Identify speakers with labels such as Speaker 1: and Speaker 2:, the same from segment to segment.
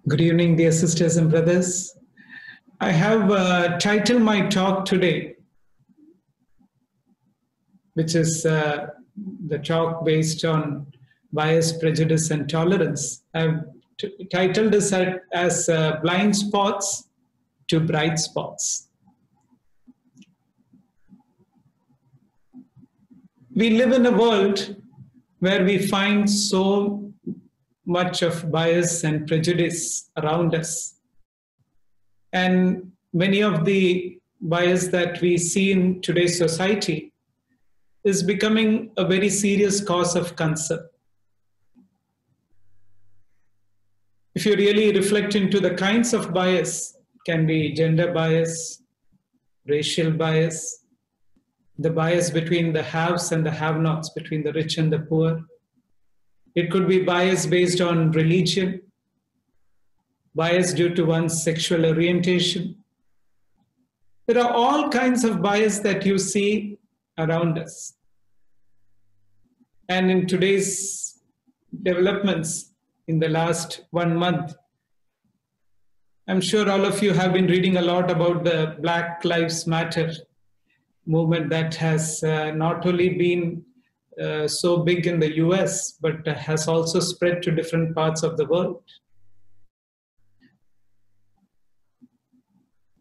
Speaker 1: Good evening, dear sisters and brothers. I have titled my talk today, which is the talk based on bias, prejudice, and tolerance. I've titled this as Blind Spots to Bright Spots. We live in a world where we find so much of bias and prejudice around us. And many of the bias that we see in today's society is becoming a very serious cause of concern. If you really reflect into the kinds of bias, it can be gender bias, racial bias, the bias between the haves and the have-nots, between the rich and the poor. It could be bias based on religion, bias due to one's sexual orientation. There are all kinds of bias that you see around us. And in today's developments in the last 1 month, I'm sure all of you have been reading a lot about the Black Lives Matter movement that has not only been so big in the US, but has also spread to different parts of the world.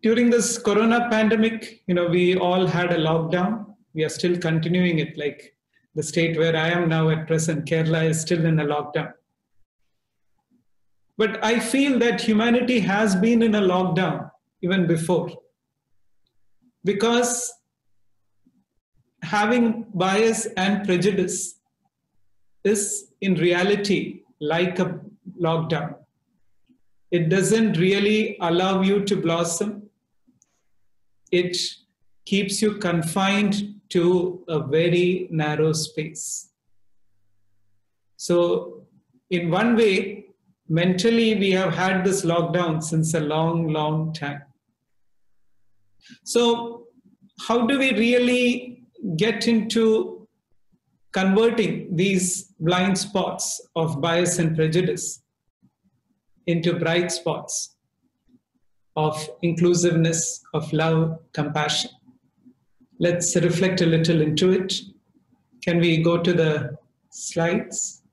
Speaker 1: During this corona pandemic, we all had a lockdown. We are still continuing it, like the state where I am now at present, Kerala, is still in a lockdown. But I feel that humanity has been in a lockdown even before, because having bias and prejudice is in reality like a lockdown. It doesn't really allow you to blossom. It keeps you confined to a very narrow space. So in one way, mentally, we have had this lockdown since a long, long time. So how do we really get into converting these blind spots of bias and prejudice into bright spots of inclusiveness, of love, compassion? Let's reflect a little into it. Can we go to the slides?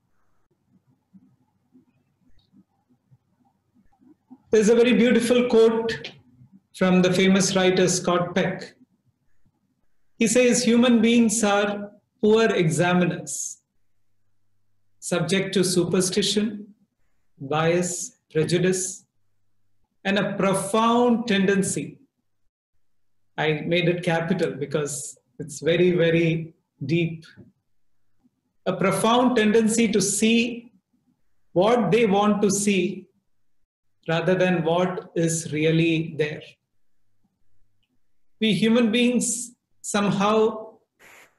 Speaker 1: There's a very beautiful quote from the famous writer Scott Peck. He says, human beings are poor examiners, subject to superstition, bias, prejudice, and a profound tendency. I made it capital because it's very, very deep. A profound tendency to see what they want to see rather than what is really there. We human beings somehow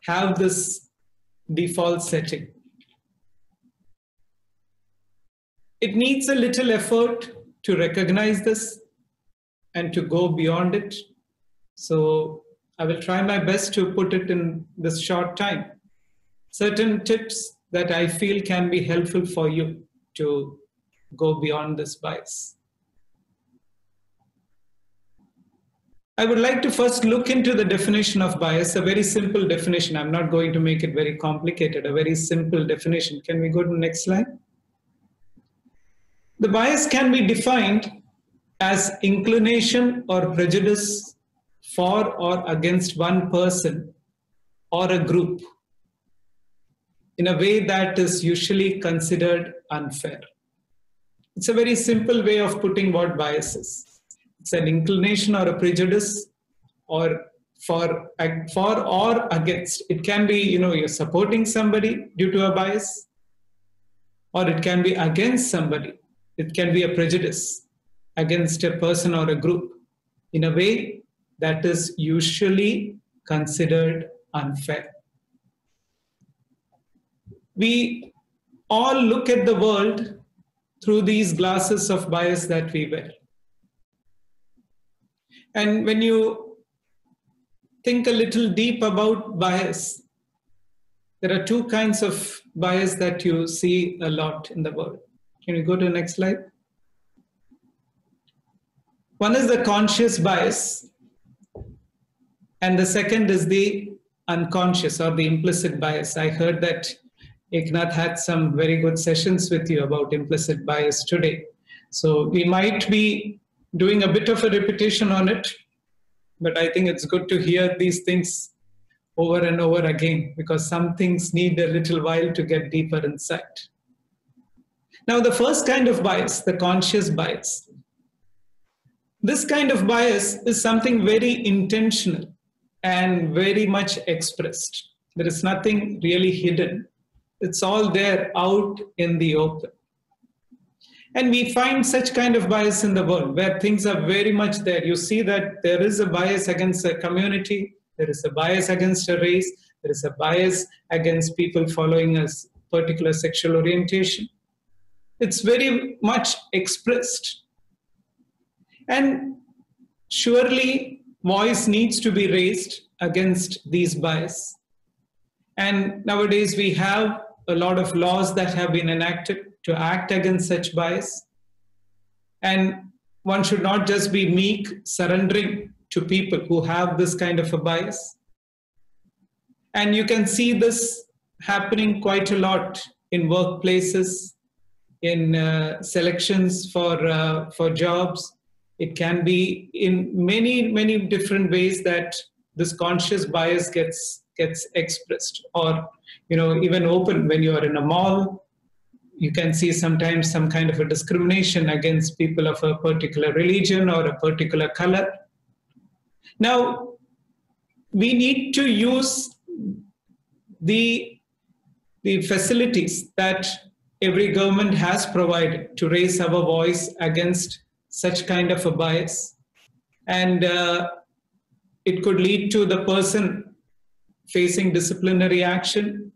Speaker 1: have this default setting. It needs a little effort to recognize this and to go beyond it. So I will try my best to put it in this short time. Certain tips that I feel can be helpful for you to go beyond this bias. I would like to first look into the definition of bias, a very simple definition. I'm not going to make it very complicated, a very simple definition. Can we go to the next slide? The bias can be defined as inclination or prejudice for or against one person or a group in a way that is usually considered unfair. It's a very simple way of putting what bias is. It's an inclination or a prejudice or for or against. It can be, you're supporting somebody due to a bias, or it can be against somebody. It can be a prejudice against a person or a group in a way that is usually considered unfair. We all look at the world through these glasses of bias that we wear. And when you think a little deep about bias, there are two kinds of bias that you see a lot in the world. Can we go to the next slide? One is the conscious bias, and the second is the unconscious or the implicit bias. I heard that Eknath had some very good sessions with you about implicit bias today. So we might be doing a bit of a repetition on it, but I think it's good to hear these things over and over again, because some things need a little while to get deeper insight. Now, the first kind of bias, the conscious bias. This kind of bias is something very intentional and very much expressed. There is nothing really hidden. It's all there out in the open. And we find such kind of bias in the world where things are very much there. You see that there is a bias against a community, there is a bias against a race, there is a bias against people following a particular sexual orientation. It's very much expressed. And surely voice needs to be raised against these bias. And nowadays we have a lot of laws that have been enacted to act against such bias. And one should not just be meek, surrendering to people who have this kind of a bias. And you can see this happening quite a lot in workplaces, in selections for jobs. It can be in many, many different ways that this conscious bias gets expressed, or even open. When you are in a mall, you can see sometimes some kind of a discrimination against people of a particular religion or a particular color. Now, we need to use the facilities that every government has provided to raise our voice against such kind of a bias. And it could lead to the person facing disciplinary action,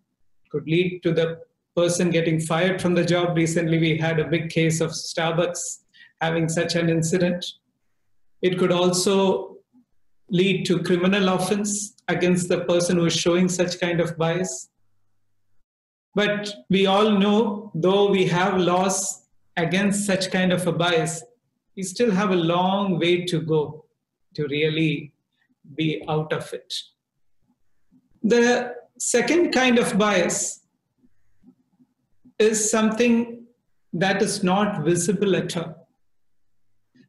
Speaker 1: could lead to the person getting fired from the job. Recently, we had a big case of Starbucks having such an incident. It could also lead to criminal offense against the person who is showing such kind of bias. But we all know, though we have laws against such kind of a bias, we still have a long way to go to really be out of it. The second kind of bias is something that is not visible at all.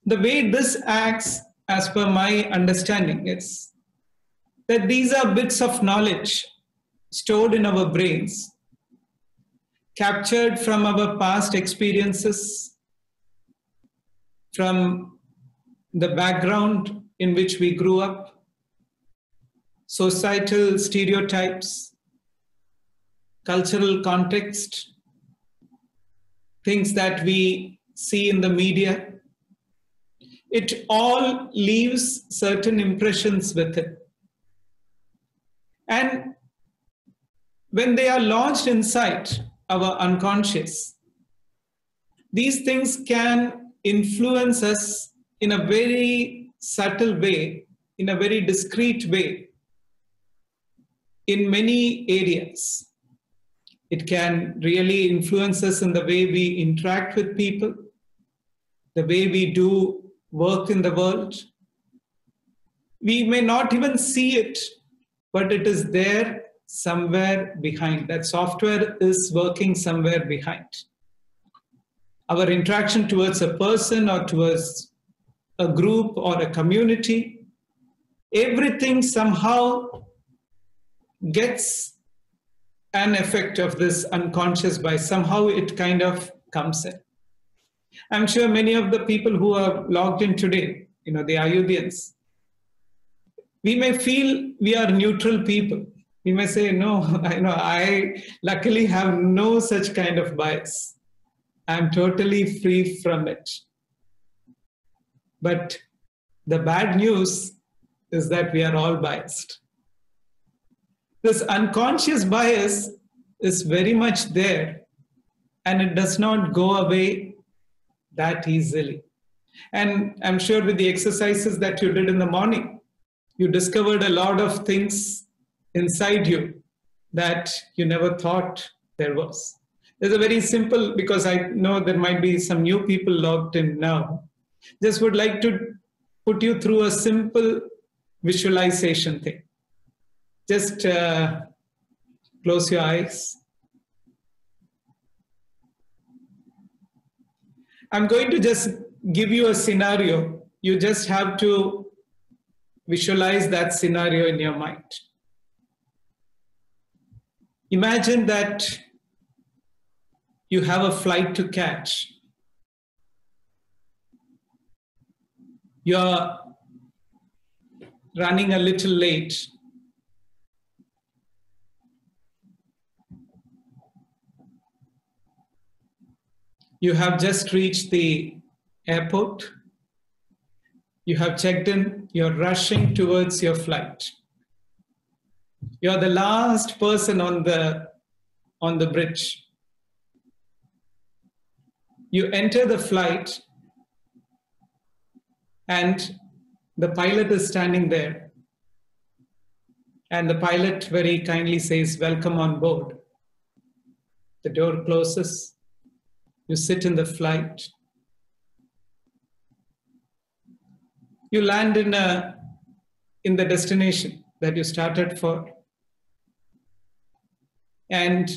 Speaker 1: The way this acts, as per my understanding, is that these are bits of knowledge stored in our brains, captured from our past experiences, from the background in which we grew up, societal stereotypes, cultural context, things that we see in the media. It all leaves certain impressions with it. And when they are lodged inside our unconscious, these things can influence us in a very subtle way, in a very discreet way, in many areas. It can really influence us in the way we interact with people, the way we do work in the world. We may not even see it, but it is there somewhere behind. That software is working somewhere behind. Our interaction towards a person or towards a group or a community, everything somehow gets an effect of this unconscious bias. Somehow it kind of comes in. I'm sure many of the people who are logged in today, the Ayodhyans, we may feel we are neutral people. We may say, no, I luckily have no such kind of bias. I'm totally free from it. But the bad news is that we are all biased. This unconscious bias is very much there, and it does not go away that easily. And I'm sure with the exercises that you did in the morning, you discovered a lot of things inside you that you never thought there was. There's a very simple, because I know there might be some new people logged in now, just would like to put you through a simple visualization thing. Just close your eyes. I'm going to just give you a scenario. You just have to visualize that scenario in your mind. Imagine that you have a flight to catch. You're running a little late. You have just reached the airport. You have checked in. You're rushing towards your flight. You're the last person on the bridge. You enter the flight and the pilot is standing there. And the pilot very kindly says, "Welcome on board." The door closes. You sit in the flight. You land in the destination that you started for. And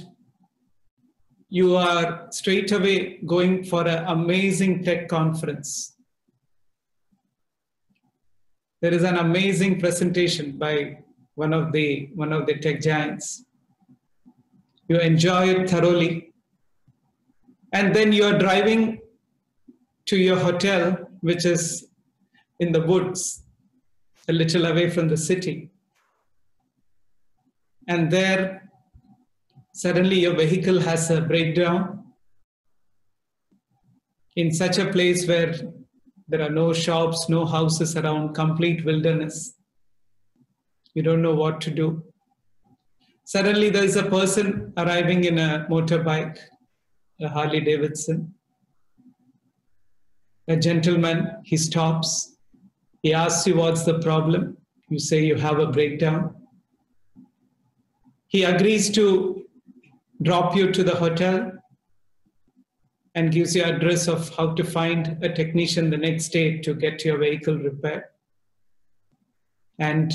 Speaker 1: you are straight away going for an amazing tech conference. There is an amazing presentation by one of the tech giants. You enjoy it thoroughly. And then you are driving to your hotel, which is in the woods, a little away from the city. And there, suddenly your vehicle has a breakdown in such a place where there are no shops, no houses around, complete wilderness. You don't know what to do. Suddenly there is a person arriving in a motorbike, a Harley Davidson. A gentleman, he stops. He asks you what's the problem. You say you have a breakdown. He agrees to drop you to the hotel and gives you address of how to find a technician the next day to get your vehicle repaired. And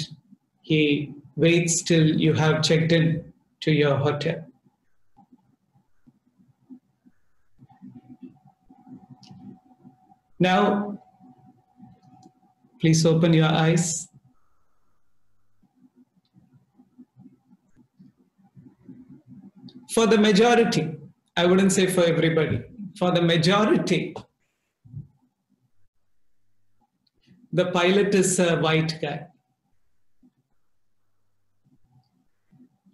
Speaker 1: he waits till you have checked in to your hotel. Now, please open your eyes. For the majority, I wouldn't say for everybody, for the majority, the pilot is a white guy.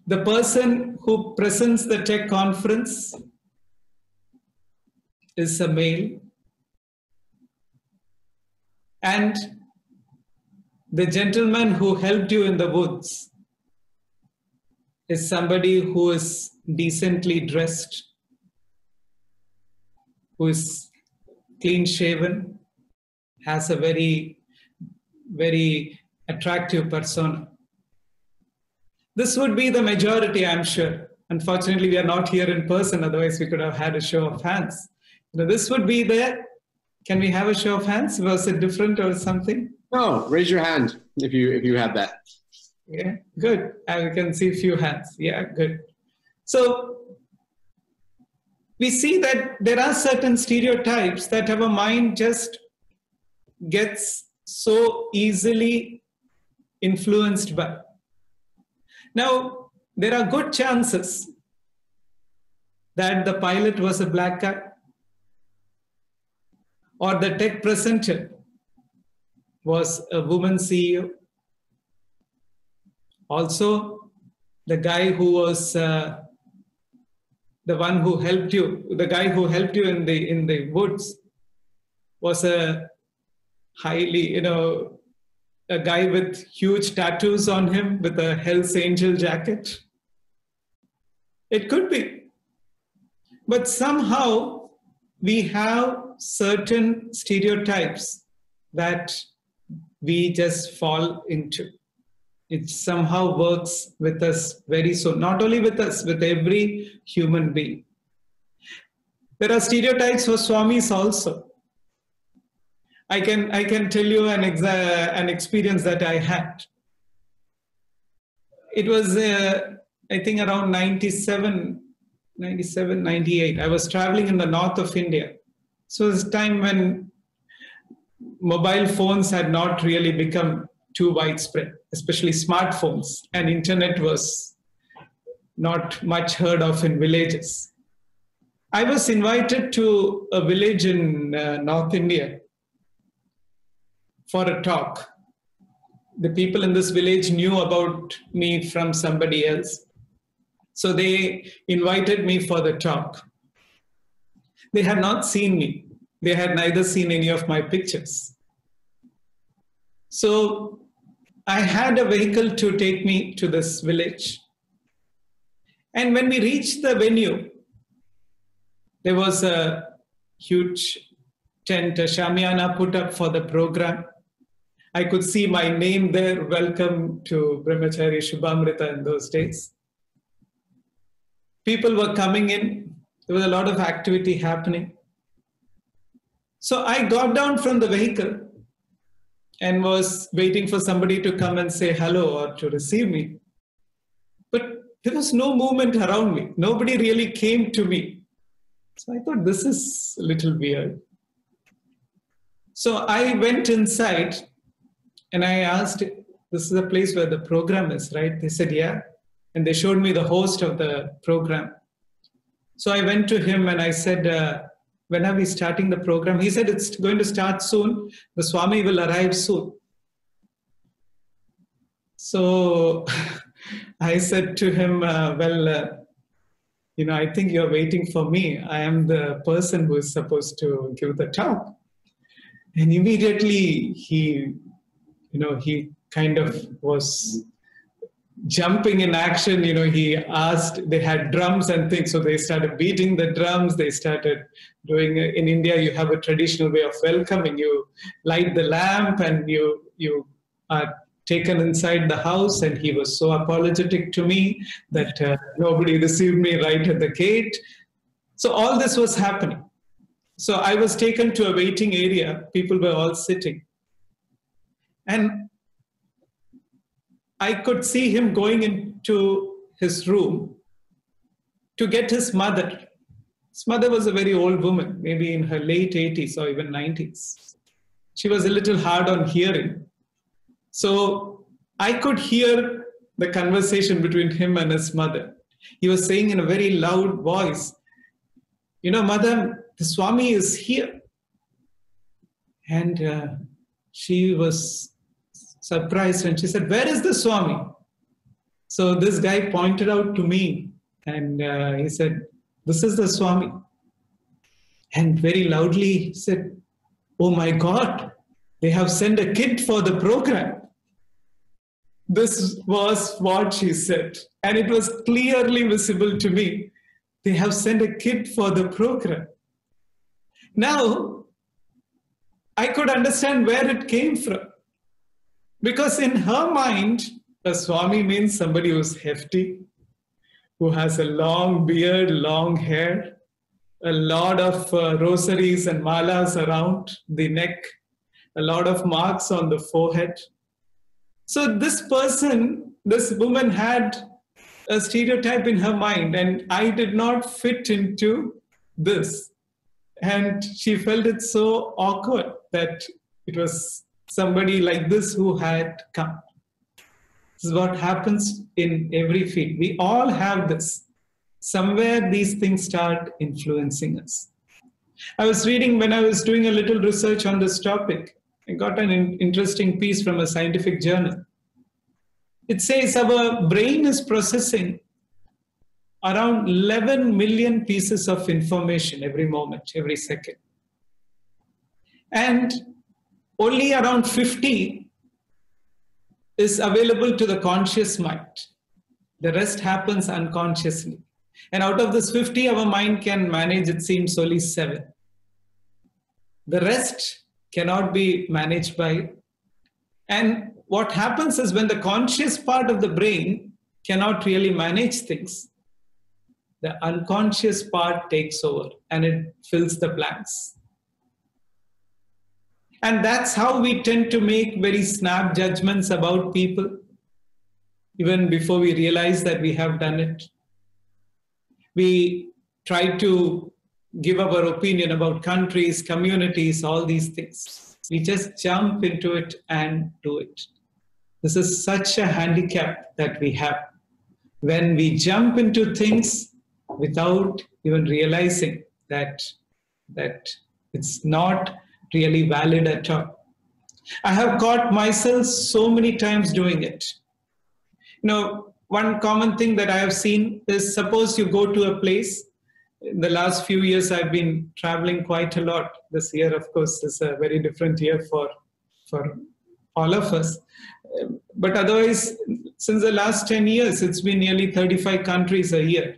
Speaker 1: The person who presents the tech conference is a male. And the gentleman who helped you in the woods is somebody who is decently dressed, who is clean shaven, has a very, very attractive persona. This would be the majority, I'm sure. Unfortunately, we are not here in person, otherwise we could have had a show of hands. This would be there. Can we have a show of hands? Was it different or something?
Speaker 2: No, raise your hand if you have that.
Speaker 1: Yeah, good. I can see a few hands. Yeah, good. So we see that there are certain stereotypes that our mind just gets so easily influenced by. Now, there are good chances that the pilot was a black guy, or the tech presenter was a woman CEO. Also, the guy who was the one who helped you, the guy who helped you in the woods was a highly, a guy with huge tattoos on him with a Hell's Angel jacket. It could be. But somehow we have certain stereotypes that we just fall into. It somehow works with us very soon. Not only with us, with every human being. There are stereotypes for Swamis also. I can tell you an experience that I had. It was, I think, around 97, 98. I was traveling in the north of India. So it was a time when mobile phones had not really become too widespread, especially smartphones, and internet was not much heard of in villages. I was invited to a village in North India for a talk. The people in this village knew about me from somebody else. So they invited me for the talk. They had not seen me. They had neither seen any of my pictures. So I had a vehicle to take me to this village. And when we reached the venue, there was a huge tent, a shamiana put up for the program. I could see my name there, welcome to Brahmachari Shubamrita in those days. People were coming in. There was a lot of activity happening. So I got down from the vehicle and was waiting for somebody to come and say hello or to receive me. But there was no movement around me. Nobody really came to me. So I thought, this is a little weird. So I went inside and I asked, this is the place where the program is, right? They said, yeah. And they showed me the host of the program. So I went to him and I said, when are we starting the program? He said, it's going to start soon. The Swami will arrive soon. So I said to him, I think you're waiting for me. I am the person who is supposed to give the talk. And immediately he kind of was jumping in action. He asked, they had drums and things, so they started beating the drums. They started doing, in India, you have a traditional way of welcoming. You light the lamp and you are taken inside the house. And he was so apologetic to me that nobody received me right at the gate. So all this was happening. So I was taken to a waiting area. People were all sitting. And I could see him going into his room to get his mother. His mother was a very old woman, maybe in her late 80s or even 90s. She was a little hard on hearing. So I could hear the conversation between him and his mother. He was saying in a very loud voice, Mother, the Swami is here. And she was surprised and she said, where is the Swami? So this guy pointed out to me and he said, this is the Swami. And very loudly he said, oh my God, they have sent a kid for the program. This was what she said. And it was clearly visible to me. They have sent a kid for the program. Now, I could understand where it came from. Because in her mind, a Swami means somebody who's hefty, who has a long beard, long hair, a lot of rosaries and malas around the neck, a lot of marks on the forehead. So this woman had a stereotype in her mind, and I did not fit into this. And she felt it so awkward that it was somebody like this who had come. This is what happens in every field. We all have this. Somewhere these things start influencing us. I was reading when I was doing a little research on this topic. I got an interesting piece from a scientific journal. It says our brain is processing around 11 million pieces of information every moment, every second. And only around 50 is available to the conscious mind. The rest happens unconsciously. And out of this 50, our mind can manage, it seems, only 7. The rest cannot be managed by. And what happens is when the conscious part of the brain cannot really manage things, the unconscious part takes over and it fills the blanks. And that's how we tend to make very snap judgments about people, even before we realize that we have done it. We try to give our opinion about countries, communities, all these things. We just jump into it and do it. This is such a handicap that we have. When we jump into things without even realizing that it's not really valid at all. I have caught myself so many times doing it. One common thing that I have seen is, suppose you go to a place. In the last few years, I've been traveling quite a lot. This year, of course, is a very different year for all of us. But otherwise, since the last 10 years, it's been nearly 35 countries a year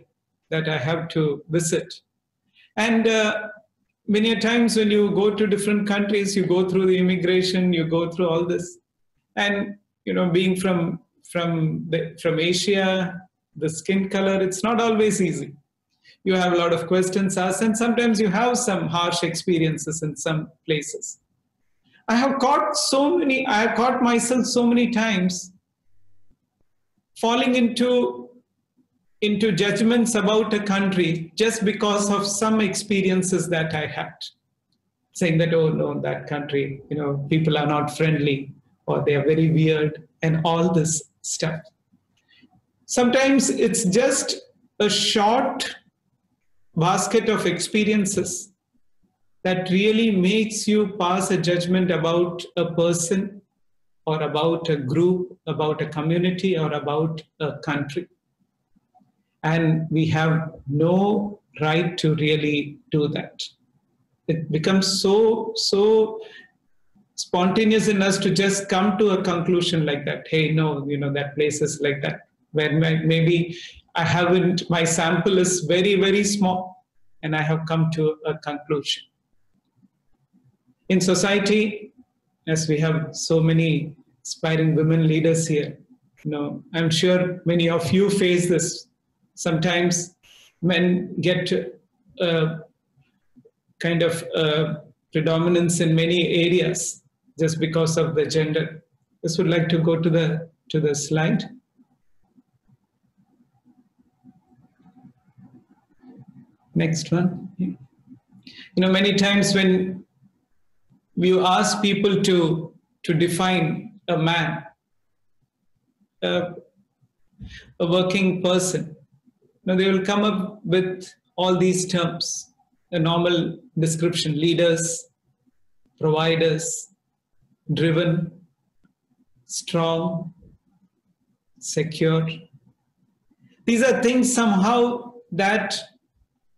Speaker 1: that I have to visit. And many a times when you go to different countries, you go through the immigration, you go through all this. And, being from Asia, the skin color, it's not always easy. You have a lot of questions asked, and sometimes you have some harsh experiences in some places. I have caught myself so many times falling into judgments about a country just because of some experiences that I had. Saying that, oh no, that country, people are not friendly, or they are very weird, and all this stuff. Sometimes it's just a short basket of experiences that really makes you pass a judgment about a person, or about a group, about a community, or about a country. And we have no right to really do that. It becomes so spontaneous in us to just come to a conclusion like that. Hey, no, that place is like that. Where maybe my sample is very, very small, and I have come to a conclusion. In society, as we have so many aspiring women leaders here, I'm sure many of you face this. Sometimes men get kind of predominance in many areas just because of the gender. This would like to go to the slide. Next one. Many times when you ask people to define a man, a working person, they will come up with all these terms. A normal description: leaders, providers, driven, strong, secure. These are things somehow that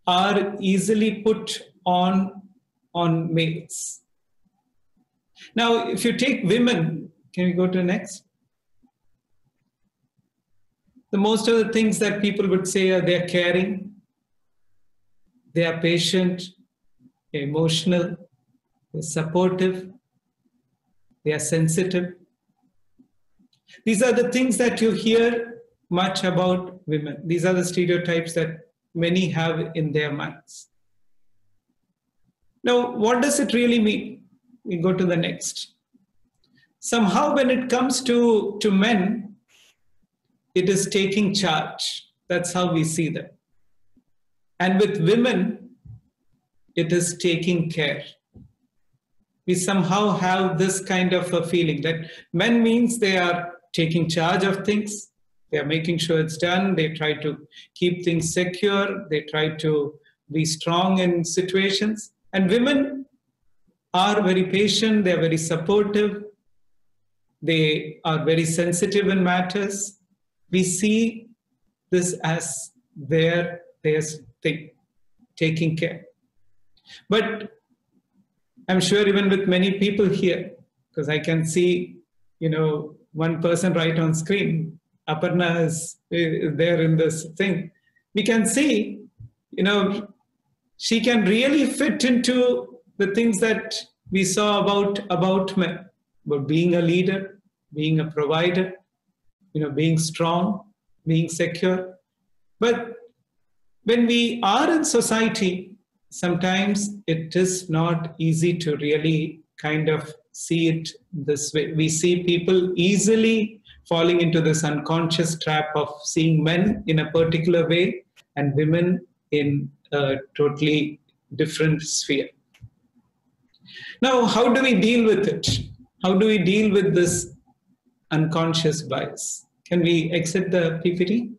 Speaker 1: are easily put on males. Now, if you take women, can we go to the next? The most of the things that people would say are they're caring, they are patient, they're emotional, they're supportive, they are sensitive. These are the things that you hear much about women. These are the stereotypes that many have in their minds. Now, what does it really mean? We go to the next. Somehow when it comes to men, it is taking charge. That's how we see them. And with women, it is taking care. We somehow have this kind of a feeling that men means they are taking charge of things. They are making sure it's done. They try to keep things secure. They try to be strong in situations. And women are very patient. They are very supportive. They are very sensitive in matters. We see this as their thing, taking care. But I'm sure even with many people here, because I can see, one person right on screen, Aparna is there in this thing. We can see, she can really fit into the things that we saw about men, about being a leader, being a provider, being strong, being secure. But when we are in society, sometimes it is not easy to really kind of see it this way. We see people easily falling into this unconscious trap of seeing men in a particular way and women in a totally different sphere. Now, how do we deal with it? How do we deal with this unconscious bias? Can we exit the PPT?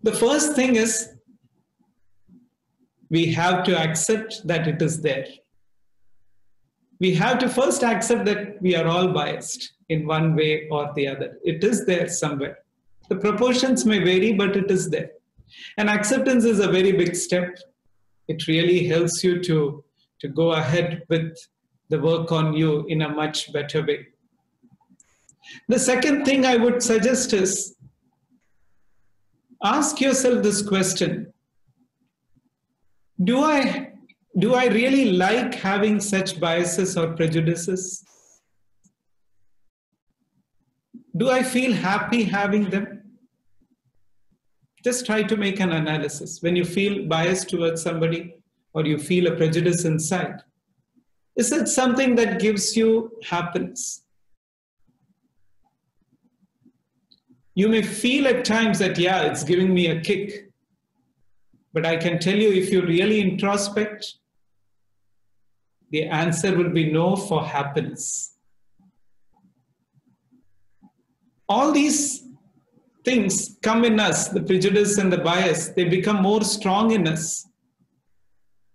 Speaker 1: The first thing is we have to accept that it is there. We have to first accept that we are all biased in one way or the other. It is there somewhere. The proportions may vary, but it is there. And acceptance is a very big step. It really helps you to go ahead with the work on you in a much better way. The second thing I would suggest is ask yourself this question. Do I really like having such biases or prejudices? Do I feel happy having them? Just try to make an analysis. When you feel biased towards somebody or you feel a prejudice inside, is it something that gives you happiness? You may feel at times that, yeah, it's giving me a kick. But I can tell you, if you really introspect, the answer will be no for happiness. All these things come in us, the prejudice and the bias, they become more strong in us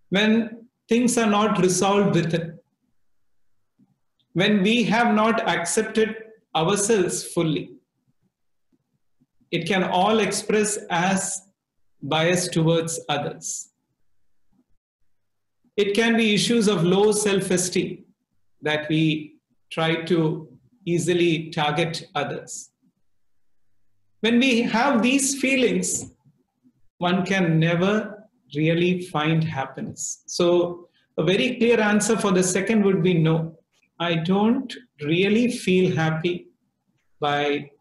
Speaker 1: when things are not resolved within. When we have not accepted ourselves fully, it can all express as bias towards others. It can be issues of low self-esteem that we try to easily target others. When we have these feelings, one can never really find happiness. So a very clear answer for the second would be no. I don't really feel happy by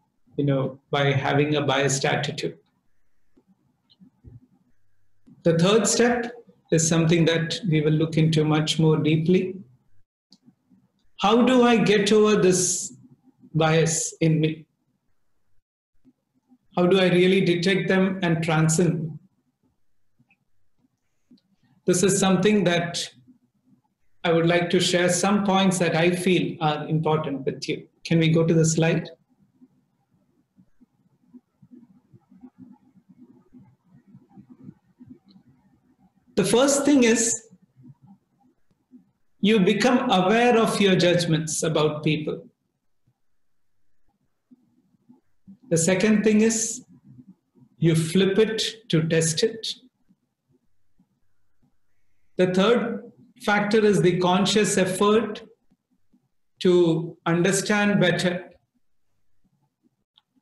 Speaker 1: having a biased attitude. The third step is something that we will look into much more deeply. How do I get over this bias in me? How do I really detect them and transcend them? This is something that I would like to share some points that I feel are important with you. Can we go to the slide? The first thing is you become aware of your judgments about people. The second thing is you flip it to test it. The third factor is the conscious effort to understand better.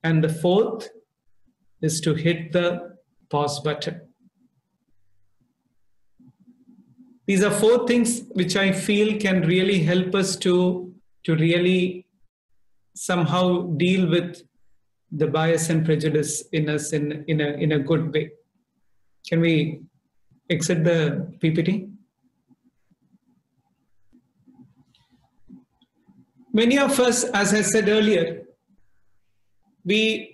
Speaker 1: And the fourth is to hit the pause button. These are four things which I feel can really help us to really somehow deal with the bias and prejudice in us in a good way. Can we exit the PPT? Many of us, as I said earlier, we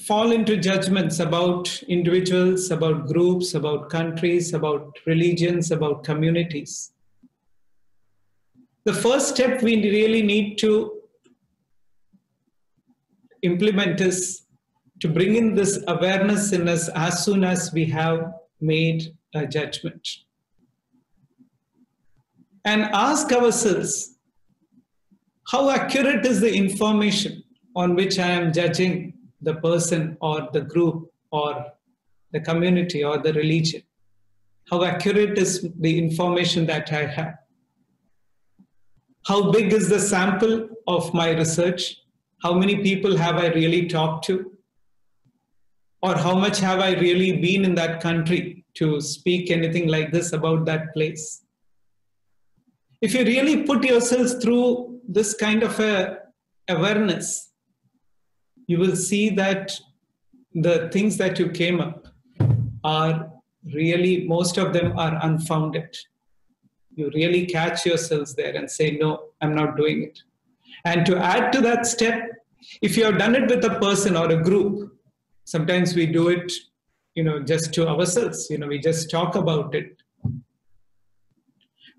Speaker 1: fall into judgments about individuals, about groups, about countries, about religions, about communities. The first step we really need to implement is to bring in this awareness in us as soon as we have made a judgment. And ask ourselves, how accurate is the information on which I am judging the person or the group or the community or the religion? How accurate is the information that I have? How big is the sample of my research? How many people have I really talked to? Or how much have I really been in that country to speak anything like this about that place? If you really put yourselves through this kind of a awareness, you will see that the things that you came up are really, most of them are unfounded. You really catch yourselves there and say, no, I'm not doing it. And to add to that step, if you have done it with a person or a group, sometimes we do it, just to ourselves, we just talk about it.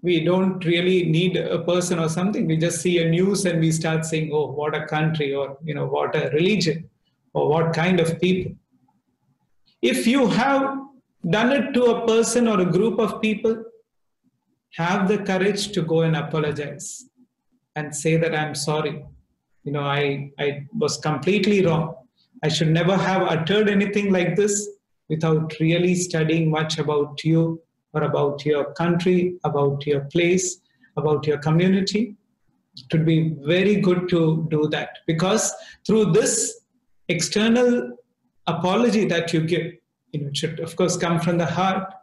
Speaker 1: We don't really need a person or something. We just see a news and we start saying, oh, what a country, or, what a religion, or what kind of people. If you have done it to a person or a group of people, have the courage to go and apologize and say that I'm sorry. I was completely wrong. I should never have uttered anything like this without really studying much about you, or about your country, about your place, about your community. It would be very good to do that, because through this external apology that you give, it should of course come from the heart.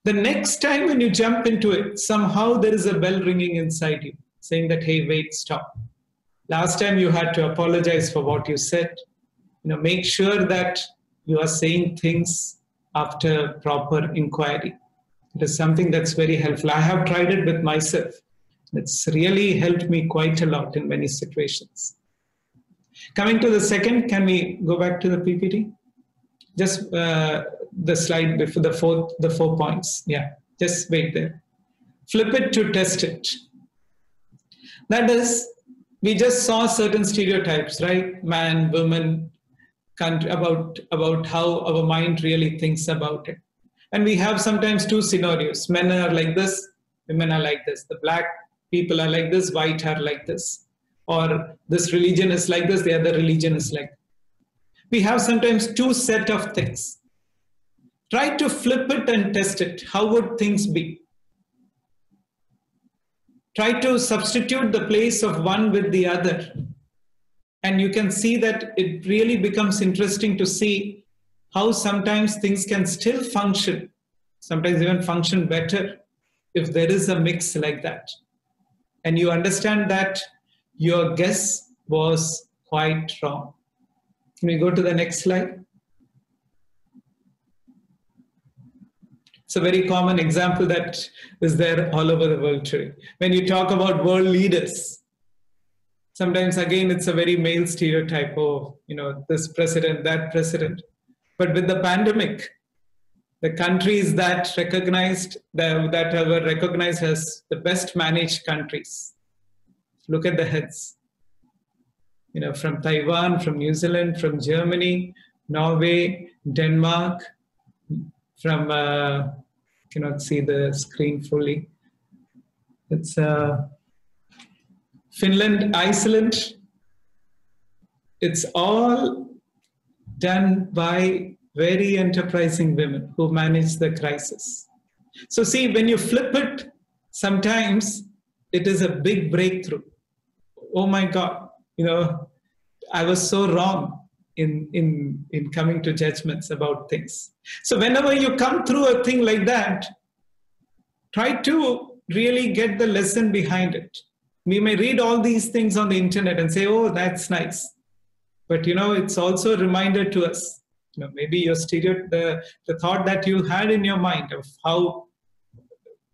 Speaker 1: The next time when you jump into it, somehow there is a bell ringing inside you saying that, hey, wait, stop. Last time you had to apologize for what you said. Make sure that you are saying things after proper inquiry. It is something that's very helpful. I have tried it with myself. It's really helped me quite a lot in many situations. Coming to the second, can we go back to the PPT? Just the slide before the 4 points. Yeah, just wait there. Flip it to test it. That is, we just saw certain stereotypes, right? Man, woman, country, about how our mind really thinks about it. And we have sometimes two scenarios. Men are like this, women are like this. The black people are like this, white are like this. Or this religion is like this, the other religion is like that. We have sometimes two set of things. Try to flip it and test it. How would things be? Try to substitute the place of one with the other. And you can see that it really becomes interesting to see how sometimes things can still function, sometimes even function better, if there is a mix like that. And you understand that your guess was quite wrong. Can we go to the next slide? It's a very common example that is there all over the world today. When you talk about world leaders, sometimes again it's a very male stereotype. Oh, this president, that president. But with the pandemic, the countries that were recognized as the best managed countries, look at the heads. From Taiwan, from New Zealand, from Germany, Norway, Denmark, from, cannot see the screen fully. It's Finland, Iceland. It's all done by very enterprising women who manage the crisis. So see, when you flip it, sometimes it is a big breakthrough. Oh my God, I was so wrong in coming to judgments about things. So whenever you come through a thing like that, try to really get the lesson behind it. We may read all these things on the internet and say, oh, that's nice. But it's also a reminder to us, maybe your the thought that you had in your mind of how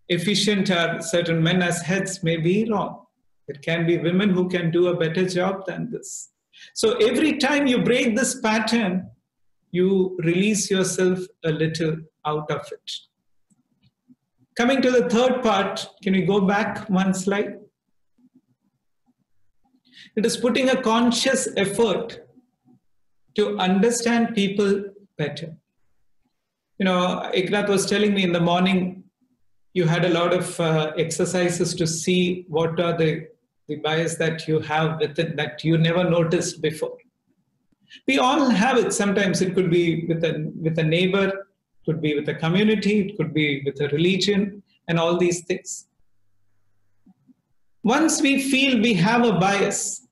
Speaker 1: efficient are certain men as heads may be wrong. There can be women who can do a better job than this. So every time you break this pattern, you release yourself a little out of it. Coming to the third part, can we go back one slide? It is putting a conscious effort to understand people better. Eknath was telling me in the morning, you had a lot of exercises to see what are the bias that you have with it that you never noticed before. We all have it. Sometimes it could be with a neighbor, it could be with a community, it could be with a religion, and all these things. Once we feel we have a bias,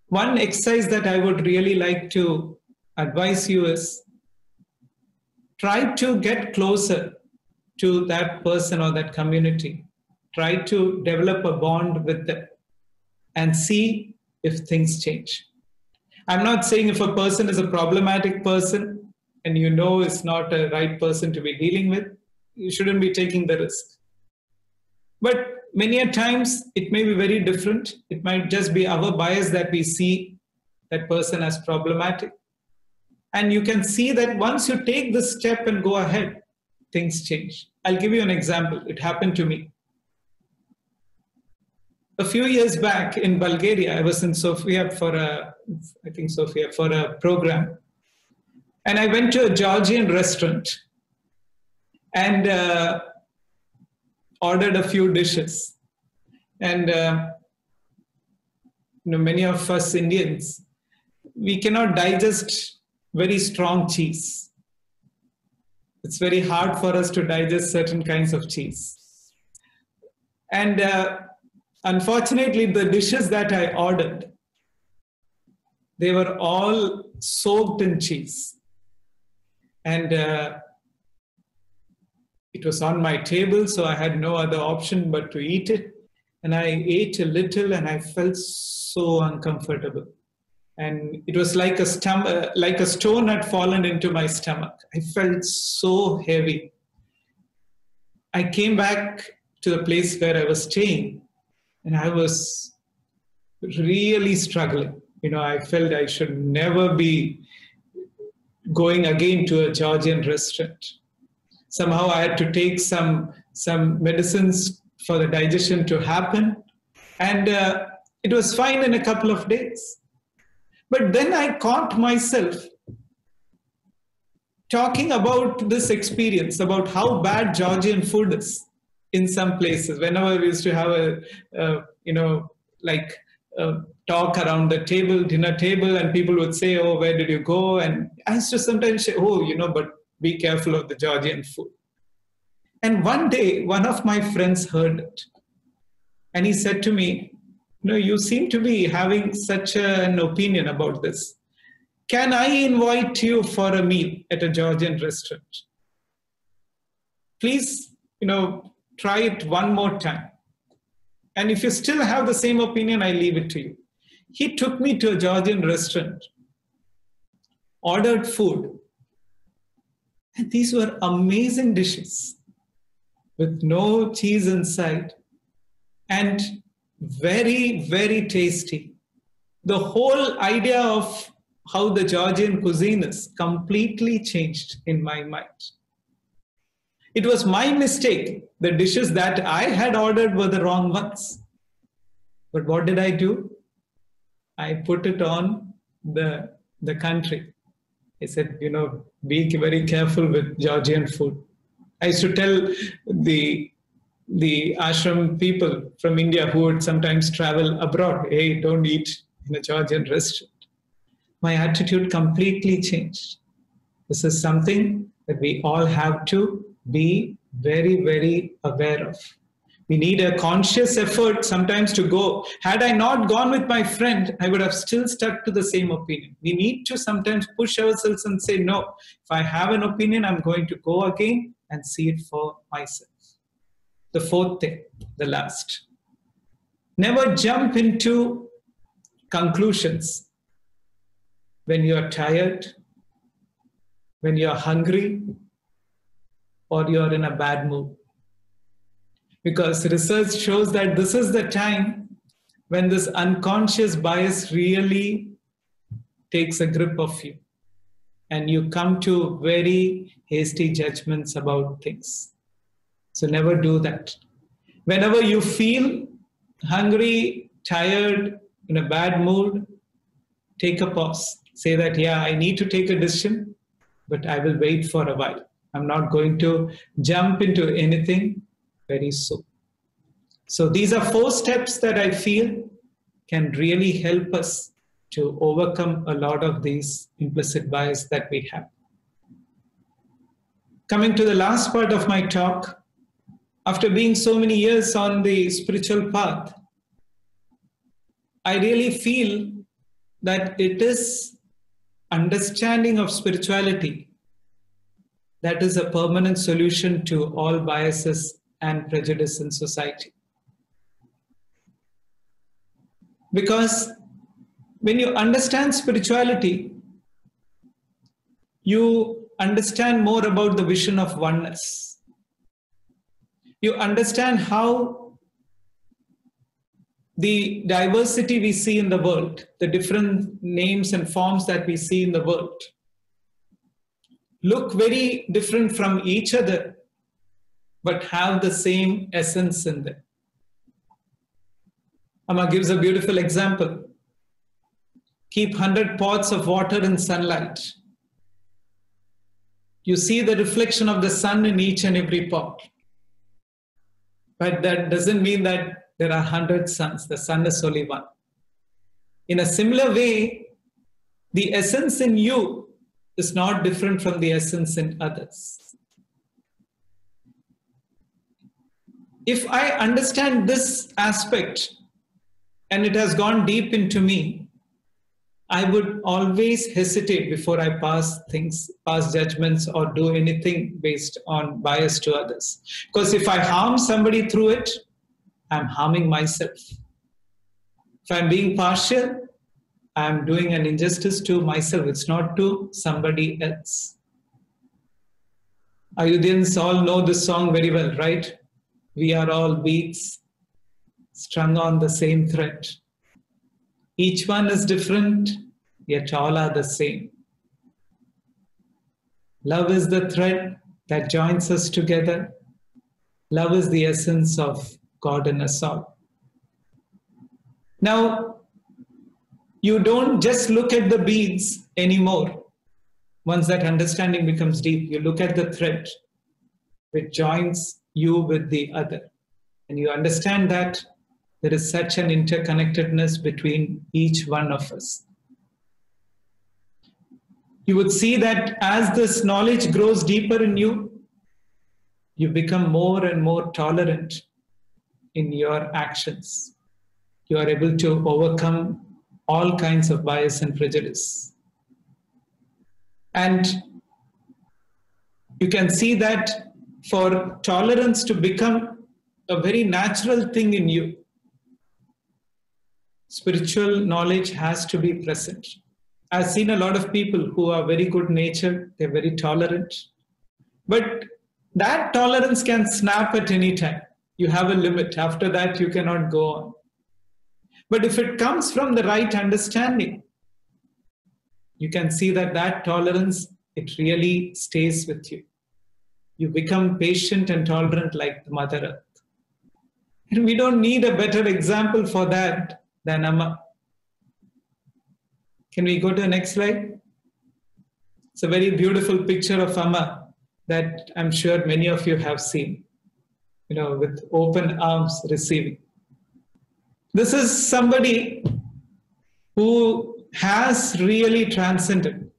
Speaker 1: one exercise that I would really like to advise you is try to get closer to that person or that community. Try to develop a bond with them and see if things change. I'm not saying if a person is a problematic person, and you know is not a right person to be dealing with, you shouldn't be taking the risk. But many a times it may be very different. It might just be our bias that we see that person as problematic. And you can see that once you take this step and go ahead, things change. I'll give you an example. It happened to me. A few years back in Bulgaria, I was in Sofia for a program. And I went to a Georgian restaurant and ordered a few dishes. And many of us Indians, we cannot digest very strong cheese. It's very hard for us to digest certain kinds of cheese. And unfortunately, the dishes that I ordered, they were all soaked in cheese. And it was on my table, so I had no other option but to eat it. And I ate a little and I felt so uncomfortable. And it was like a stone had fallen into my stomach. I felt so heavy. I came back to the place where I was staying, and I was really struggling. I felt I should never be going again to a Georgian restaurant. Somehow I had to take some medicines for the digestion to happen, and it was fine in a couple of days. But then I caught myself talking about this experience, about how bad Georgian food is in some places. Whenever we used to have a talk around the table, dinner table, and people would say, "Oh, where did you go?" And I used to sometimes say, "Oh, but be careful of the Georgian food." And one day, one of my friends heard it. And he said to me, "You seem to be having such an opinion about this. Can I invite you for a meal at a Georgian restaurant? Please, try it one more time. And if you still have the same opinion, I leave it to you." He took me to a Georgian restaurant, ordered food. And these were amazing dishes with no cheese inside and very, very tasty. The whole idea of how the Georgian cuisine is completely changed in my mind. It was my mistake. The dishes that I had ordered were the wrong ones. But what did I do? I put it on the country. I said, be very careful with Georgian food. I used to tell the ashram people from India who would sometimes travel abroad, "Hey, don't eat in a Georgian restaurant." My attitude completely changed. This is something that we all have to be very, very aware of. We need a conscious effort sometimes to go. Had I not gone with my friend, I would have still stuck to the same opinion. We need to sometimes push ourselves and say, "No, if I have an opinion, I'm going to go again and see it for myself." The fourth thing, the last. Never jump into conclusions when you're tired, when you're hungry, or you're in a bad mood. Because research shows that this is the time when this unconscious bias really takes a grip of you. And you come to very hasty judgments about things. So never do that. Whenever you feel hungry, tired, in a bad mood, take a pause. Say that, yeah, I need to take a decision, but I will wait for a while. I'm not going to jump into anything very soon. So these are 4 steps that I feel can really help us to overcome a lot of these implicit bias that we have. Coming to the last part of my talk, after being so many years on the spiritual path, I really feel that it is understanding of spirituality that is a permanent solution to all biases and prejudice in society. Because when you understand spirituality, you understand more about the vision of oneness. You understand how the diversity we see in the world, the different names and forms that we see in the world, look very different from each other, but have the same essence in them. Amma gives a beautiful example. Keep 100 pots of water in sunlight. You see the reflection of the sun in each and every pot. But that doesn't mean that there are 100 suns. The sun is only one. In a similar way, the essence in you is not different from the essence in others. If I understand this aspect and it has gone deep into me, I would always hesitate before I pass judgments or do anything based on bias to others. Because if I harm somebody through it, I'm harming myself. If I'm being partial, I'm doing an injustice to myself. It's not to somebody else. Ayodhyans all know this song very well, right? We are all beads strung on the same thread. Each one is different, yet all are the same. Love is the thread that joins us together. Love is the essence of God in us all. Now, you don't just look at the beads anymore. Once that understanding becomes deep, you look at the thread which joins you with the other. And you understand that there is such an interconnectedness between each one of us. You would see that as this knowledge grows deeper in you, you become more and more tolerant in your actions. You are able to overcome all kinds of bias and prejudice. And you can see that for tolerance to become a very natural thing in you, spiritual knowledge has to be present. I've seen a lot of people who are very good natured, they're very tolerant, but that tolerance can snap at any time. You have a limit. After that, you cannot go on. But if it comes from the right understanding, you can see that that tolerance, it really stays with you. You become patient and tolerant like the Mother Earth. And we don't need a better example for that than Amma. Can we go to the next slide? It's a very beautiful picture of Amma that I'm sure many of you have seen, with open arms receiving. This is somebody who has really transcended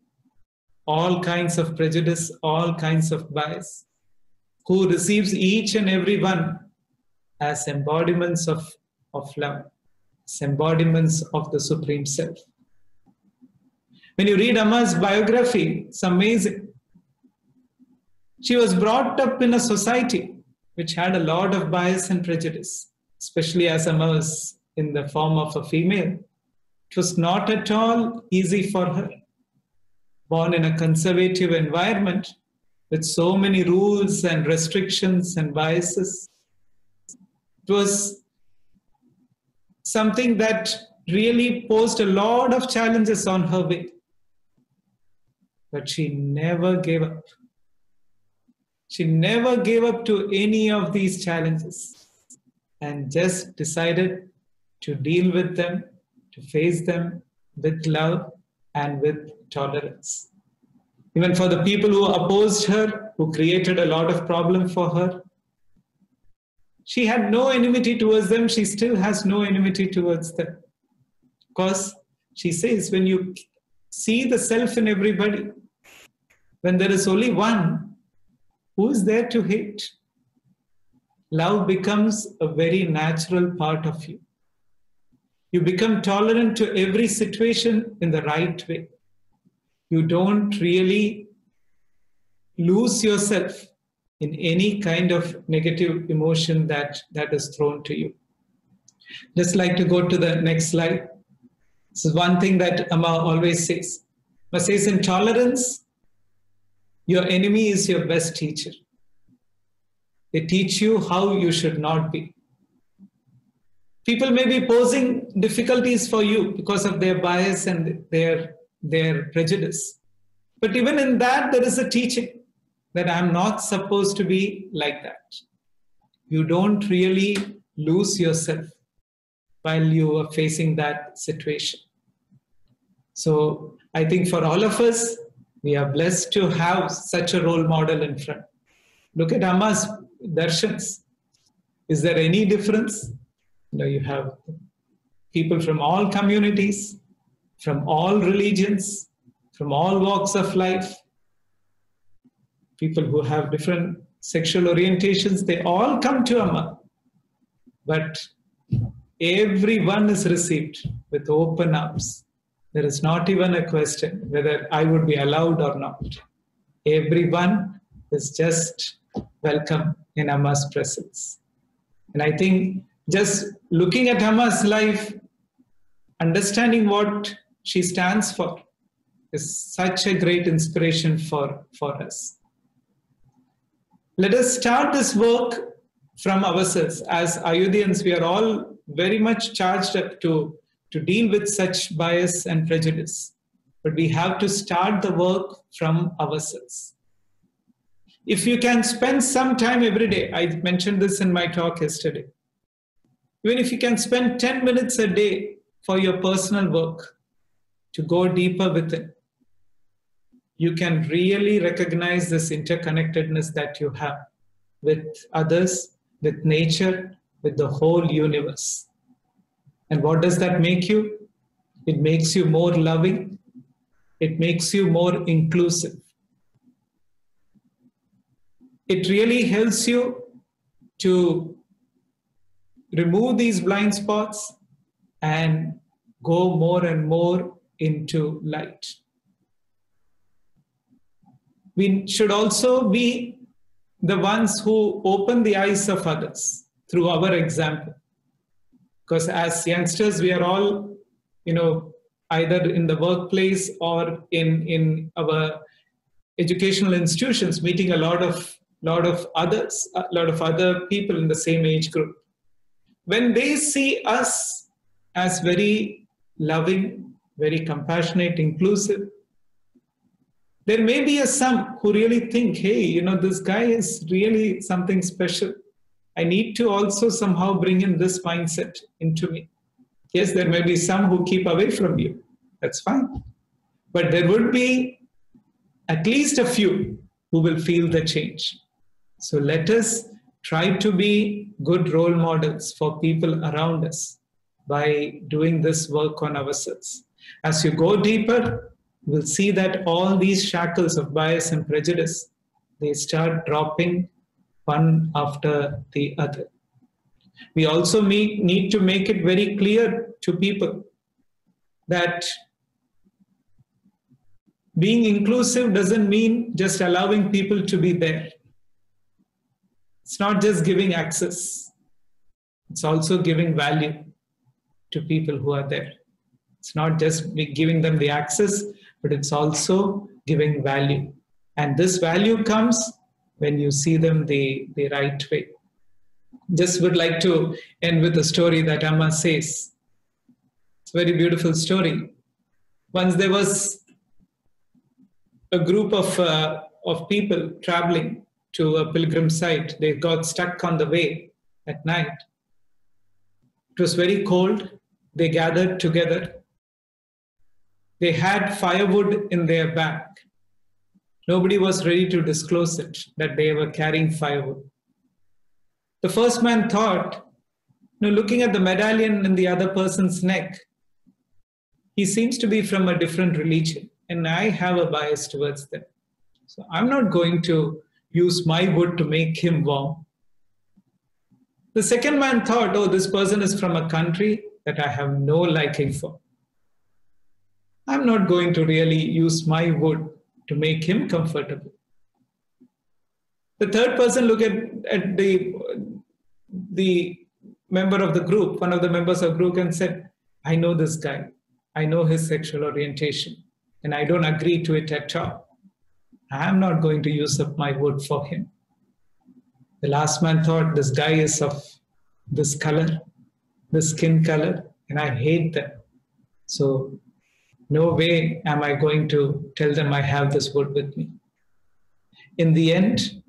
Speaker 1: all kinds of prejudice, all kinds of bias, who receives each and every one as embodiments of love, as embodiments of the Supreme Self. When you read Amma's biography, it's amazing. She was brought up in a society which had a lot of bias and prejudice, especially as Amma was in the form of a female. It was not at all easy for her. Born in a conservative environment with so many rules and restrictions and biases, it was something that really posed a lot of challenges on her way. But she never gave up. She never gave up to any of these challenges and just decided to deal with them, to face them with love and with tolerance. Even for the people who opposed her, who created a lot of problem for her, she had no enmity towards them. She still has no enmity towards them. Because she says, when you see the self in everybody, when there is only one, who is there to hate? Love becomes a very natural part of you. You become tolerant to every situation in the right way. You don't really lose yourself in any kind of negative emotion that is thrown to you. Just like to go to the next slide. This is one thing that Amma always says. Amma says in tolerance, Your enemy is your best teacher. They teach you how you should not be. People may be posing difficulties for you because of their bias and their prejudice. But even in that, there is a teaching that I'm not supposed to be like that. You don't really lose yourself while you are facing that situation. So I think for all of us, we are blessed to have such a role model in front. Look at Amma's darshans. Is there any difference? You have people from all communities, from all religions, from all walks of life, people who have different sexual orientations, they all come to Amma. But everyone is received with open arms. There is not even a question whether I would be allowed or not. Everyone is just welcome in Amma's presence. And I think just looking at Amma's life, understanding what she stands for, is such a great inspiration for us. Let us start this work from ourselves. As Ayodhyans, we are all very much charged up to deal with such bias and prejudice. But we have to start the work from ourselves. If you can spend some time every day, I mentioned this in my talk yesterday, even if you can spend 10 minutes a day for your personal work to go deeper within, you can really recognize this interconnectedness that you have with others, with nature, with the whole universe. And what does that make you? It makes you more loving. It makes you more inclusive. It really helps you to remove these blind spots and go more and more into light. We should also be the ones who open the eyes of others through our example. Because as youngsters, we are all, either in the workplace or in our educational institutions, meeting a lot of others, a lot of other people in the same age group. When they see us as very loving, very compassionate, inclusive, there may be some who really think, hey, this guy is really something special. I need to also somehow bring in this mindset into me. Yes, there may be some who keep away from you. That's fine. But there would be at least a few who will feel the change. So let us try to be good role models for people around us by doing this work on ourselves. As you go deeper, we'll see that all these shackles of bias and prejudice, they start dropping one after the other. We also need to make it very clear to people that being inclusive doesn't mean just allowing people to be there. It's not just giving access. It's also giving value to people who are there. It's not just giving them the access, but it's also giving value. And this value comes when you see them the right way. Just would like to end with a story that Amma says. It's a very beautiful story. Once there was a group of people traveling to a pilgrim site. They got stuck on the way at night. It was very cold. They gathered together. They had firewood in their bag. Nobody was ready to disclose it, that they were carrying firewood. The first man thought, looking at the medallion in the other person's neck, he seems to be from a different religion, and I have a bias towards them. So I'm not going to use my wood to make him warm. The second man thought, this person is from a country that I have no liking for. I'm not going to really use my wood to make him comfortable. The third person looked at the member of the group, one of the members of the group, and said, I know this guy. I know his sexual orientation, and I don't agree to it at all. I am not going to use up my wood for him. The last man thought, this guy is of this color, this skin color, and I hate them. So no way am I going to tell them I have this wood with me. In the end,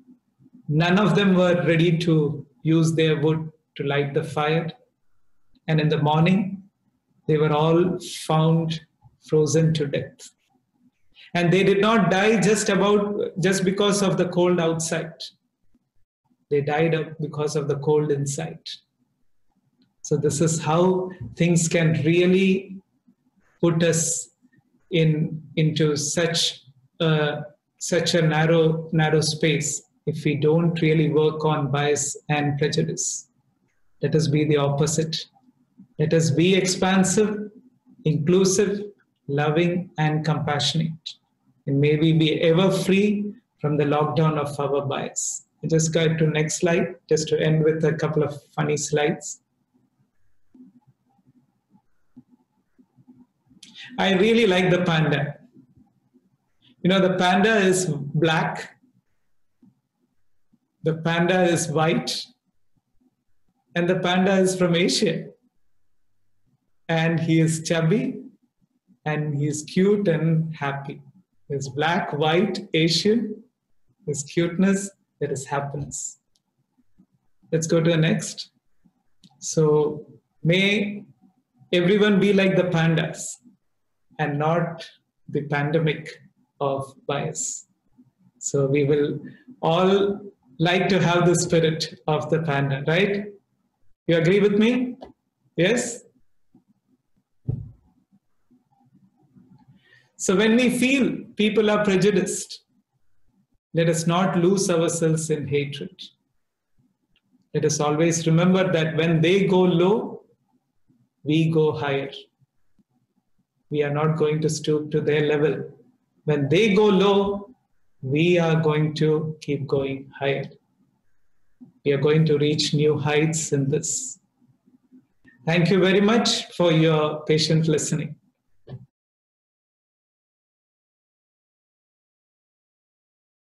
Speaker 1: none of them were ready to use their wood to light the fire. And in the morning, they were all found frozen to death. And they did not die just because of the cold outside. They died because of the cold inside. So this is how things can really put us into such a narrow space if we don't really work on bias and prejudice. Let us be the opposite. Let us be expansive, inclusive, loving, and compassionate. And may we be ever free from the lockdown of our bias. I just go to next slide, just to end with a couple of funny slides. I really like the panda. You know, the panda is black, the panda is white, and the panda is from Asia. And he is chubby, and he is cute and happy. He's black, white, Asian, his cuteness, there is happiness. Let's go to the next. So may everyone be like the pandas and not the pandemic of bias. So we will all like to have the spirit of the panda, right? You agree with me? Yes? So when we feel people are prejudiced, let us not lose ourselves in hatred. Let us always remember that when they go low, we go higher. We are not going to stoop to their level. When they go low, we are going to keep going higher. We are going to reach new heights in this. Thank you very much for your patient listening.